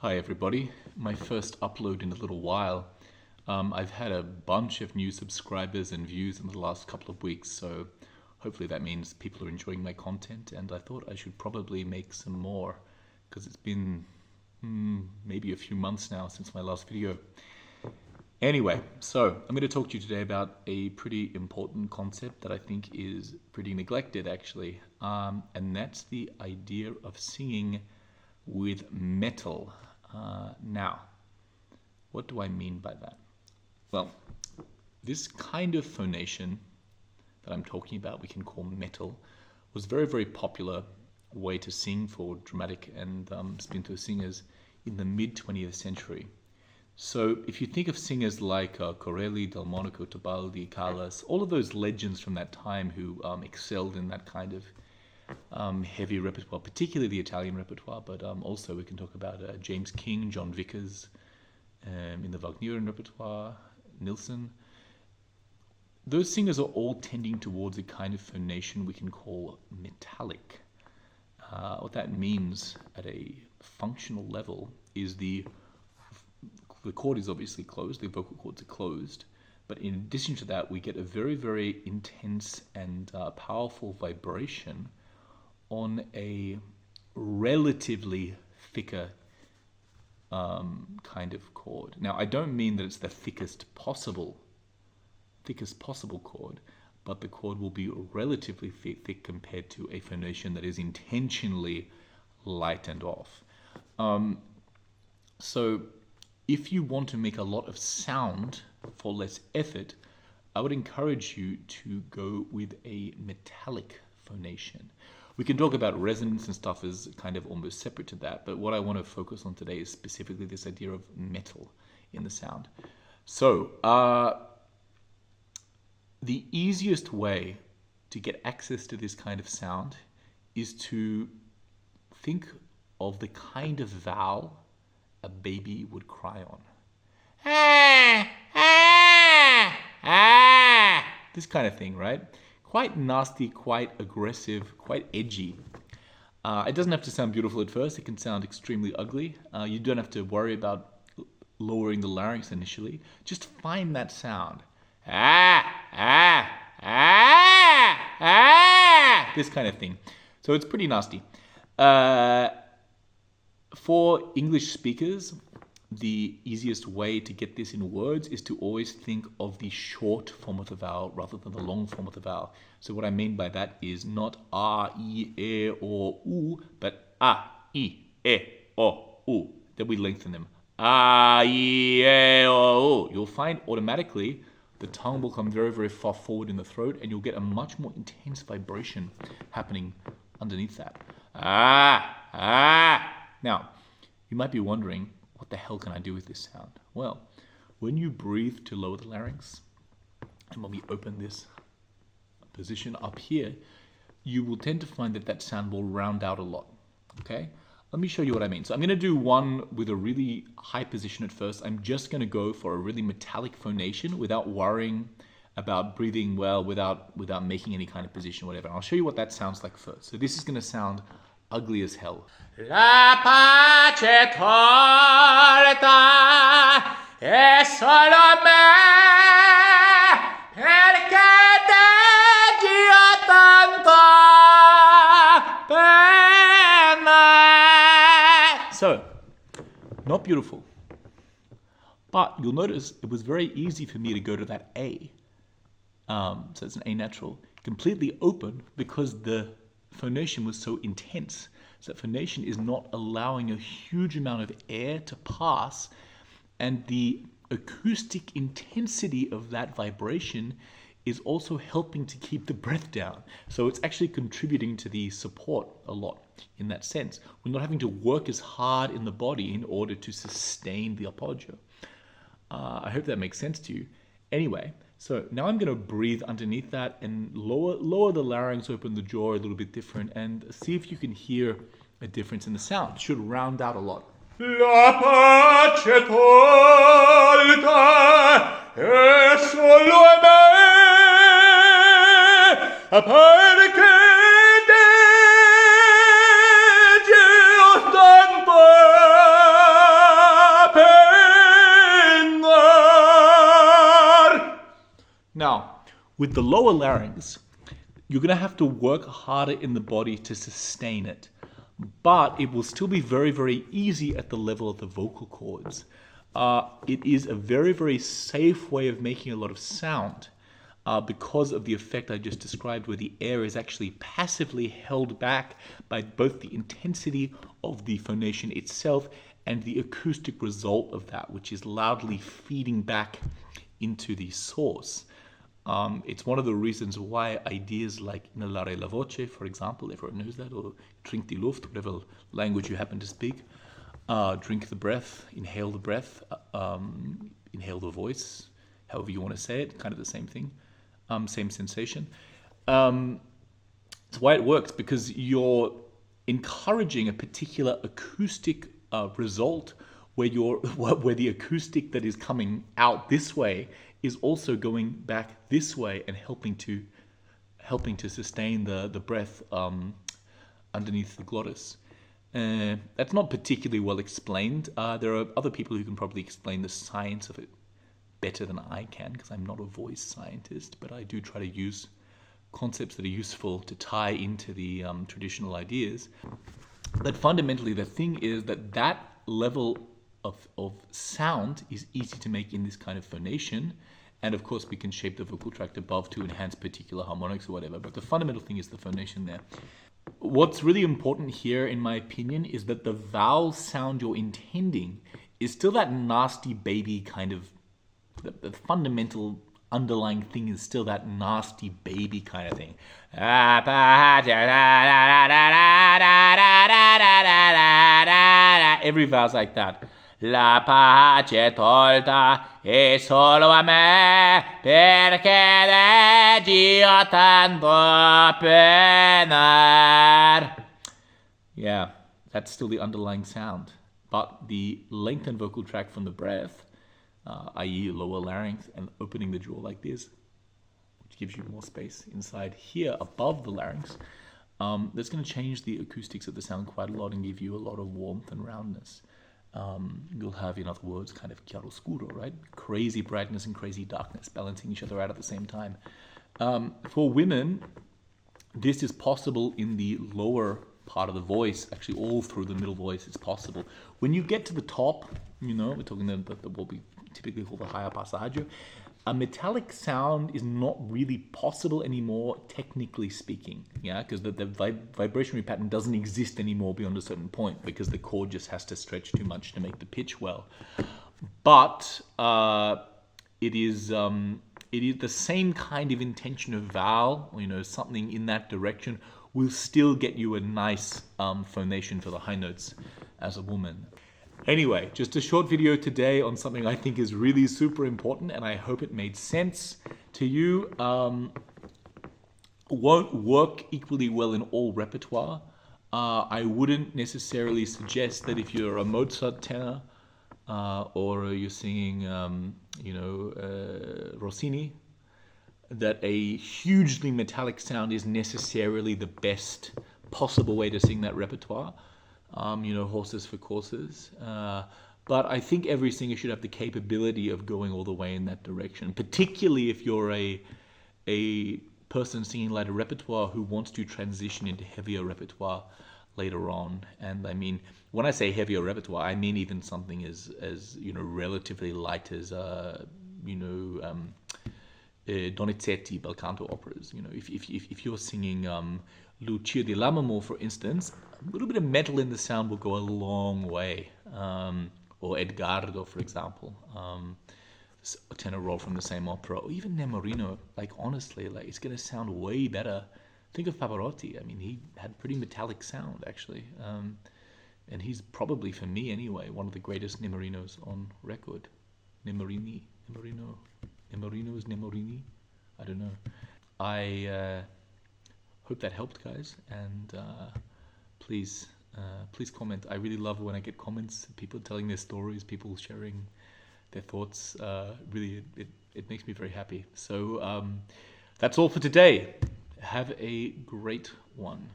Hi everybody, my first upload in a little while. I've had a bunch of new subscribers and views in the last couple of weeks, so hopefully that means people are enjoying my content, and I thought I should probably make some more because it's been maybe a few months now since my last video. Anyway, so I'm going to talk to you today about a pretty important concept that I think is pretty neglected actually, and that's the idea of singing with metal. Now, what do I mean by that? Well, this kind of phonation that I'm talking about, we can call metal, was a very, very popular way to sing for dramatic and spinto singers in the mid-20th century. So if you think of singers like Corelli, Delmonico, Tebaldi, Callas, all of those legends from that time who excelled in that kind of heavy repertoire, particularly the Italian repertoire, but also we can talk about James King, John Vickers, in the Wagnerian repertoire, Nilsson. Those singers are all tending towards a kind of phonation we can call metallic. What that means at a functional level is the chord is obviously closed, the vocal cords are closed, but in addition to that we get a very, very intense and powerful vibration on a relatively thicker kind of chord. Now, I don't mean that it's the thickest possible chord, but the chord will be relatively thick compared to a phonation that is intentionally light and off. So if you want to make a lot of sound for less effort, I would encourage you to go with a metallic phonation. We can talk about resonance and stuff as kind of almost separate to that, but what I want to focus on today is specifically this idea of metal in the sound. So, the easiest way to get access to this kind of sound is to think of the kind of vowel a baby would cry on. This kind of thing, right? Quite nasty, quite aggressive, quite edgy. It doesn't have to sound beautiful at first. It can sound extremely ugly. You don't have to worry about lowering the larynx initially. Just find that sound. This kind of thing. So it's pretty nasty. For English speakers, the easiest way to get this in words is to always think of the short form of the vowel rather than the long form of the vowel. So what I mean by that is not a, I, e, or u, but a, I, e, o, u. Then we lengthen them. A, I, e, o, u. You'll find automatically the tongue will come very, very far forward in the throat, and you'll get a much more intense vibration happening underneath that. Now, you might be wondering, what the hell can I do with this sound? Well, when you breathe to lower the larynx, and when we open this position up here, you will tend to find that that sound will round out a lot, okay? Let me show you what I mean. So I'm going to do one with a really high position at first. I'm just going to go for a really metallic phonation without worrying about breathing well, without making any kind of position, whatever. I'll show you what that sounds like first. So this is going to sound ugly as hell. La pace tolta è solo me perché deggio tanto pena. So, not beautiful. But you'll notice it was very easy for me to go to that A. So it's an A natural, completely open because the phonation was so intense. So that phonation is not allowing a huge amount of air to pass, and the acoustic intensity of that vibration is also helping to keep the breath down. So it's actually contributing to the support a lot in that sense. We're not having to work as hard in the body in order to sustain the arpeggio. I hope that makes sense to you. Anyway, so now I'm going to breathe underneath that and lower the larynx, open the jaw a little bit different, and see if you can hear a difference in the sound. It should round out a lot. La pace tolta è solo me perché deggio tanto With the lower larynx, you're going to have to work harder in the body to sustain it. But it will still be very, very easy at the level of the vocal cords. It is a very, very safe way of making a lot of sound because of the effect I just described, where the air is actually passively held back by both the intensity of the phonation itself and the acoustic result of that, which is loudly feeding back into the source. It's one of the reasons why ideas like inhalare la voce, for example, everyone knows that, or drink die Luft, whatever language you happen to speak, drink the breath, inhale the breath, inhale the voice, however you want to say it, kind of the same thing, same sensation. It's why it works, because you're encouraging a particular acoustic result where the acoustic that is coming out this way is also going back this way and helping to sustain the breath underneath the glottis. That's not particularly well explained. There are other people who can probably explain the science of it better than I can, because I'm not a voice scientist, but I do try to use concepts that are useful to tie into the traditional ideas. But fundamentally, the thing is that level of sound is easy to make in this kind of phonation. And of course, we can shape the vocal tract above to enhance particular harmonics or whatever. But the fundamental thing is the phonation there. What's really important here, in my opinion, is that the vowel sound you're intending is still that nasty baby kind of, the fundamental underlying thing is still that nasty baby kind of thing. Every vowel's like that. La pace tolta e solo a me, perché leggi tanto penar. Yeah, that's still the underlying sound. But the lengthened vocal tract from the breath, i.e. lower larynx, and opening the jaw like this, which gives you more space inside here above the larynx, that's going to change the acoustics of the sound quite a lot and give you a lot of warmth and roundness. You'll have, in other words, kind of chiaroscuro, right? Crazy brightness and crazy darkness balancing each other out at the same time. For women, this is possible in the lower part of the voice, actually all through the middle voice it's possible. When you get to the top, we're talking what we typically call the higher passaggio, a metallic sound is not really possible anymore, technically speaking, because the vibrationary pattern doesn't exist anymore beyond a certain point, because the chord just has to stretch too much to make the pitch well. But it is the same kind of intention of vowel, something in that direction will still get you a nice phonation for the high notes as a woman. Anyway, just a short video today on something I think is really super important, and I hope it made sense to you. Won't work equally well in all repertoire. I wouldn't necessarily suggest that if you're a Mozart tenor or you're singing, Rossini, that a hugely metallic sound is necessarily the best possible way to sing that repertoire. Horses for courses. But I think every singer should have the capability of going all the way in that direction, particularly if you're a person singing lighter repertoire who wants to transition into heavier repertoire later on. And I mean, when I say heavier repertoire, I mean even something as relatively light as Donizetti, bel canto operas. If you're singing Lucia di Lammermoor, for instance, a little bit of metal in the sound will go a long way. Or Edgardo, for example, a tenor role from the same opera, or even Nemorino. Honestly, it's going to sound way better. Think of Pavarotti. I mean, he had pretty metallic sound, actually. And he's probably, for me anyway, one of the greatest Nemorinos on record. Nemorini? Nemorinos? Nemorini? I don't know. I hope that helped, guys. And please comment. I really love when I get comments, people telling their stories, people sharing their thoughts. Really, it makes me very happy. So that's all for today. Have a great one.